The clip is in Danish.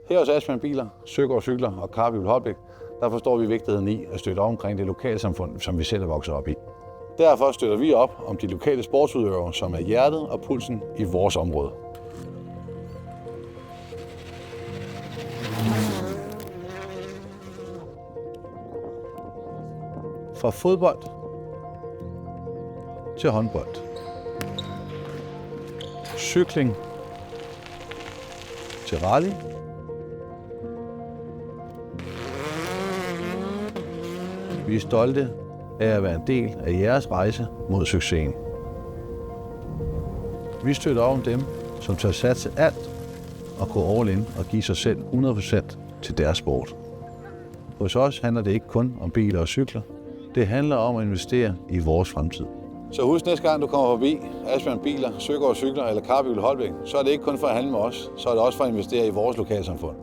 Her hos Asbjørn Biler, Søgaard Cykler og Carbiol Holbæk, der forstår vi vigtigheden i at støtte op omkring det lokalsamfund, som vi selv er vokset op i. Derfor støtter vi op om de lokale sportsudøvere, som er hjertet og pulsen i vores område. Fra fodbold til håndbold, cykling til rally, vi er stolte af at være en del af jeres rejse mod succesen. Vi støtter op om dem, som tør satse alt og gå all in og give sig selv 100% til deres sport. Hos os handler det ikke kun om biler og cykler. Det handler om at investere i vores fremtid. Så husk næste gang du kommer forbi Asbjørn Biler, Søgaard Cykler eller Carbiol Holbæk, så er det ikke kun for at handle med os, så er det også for at investere i vores lokalsamfund.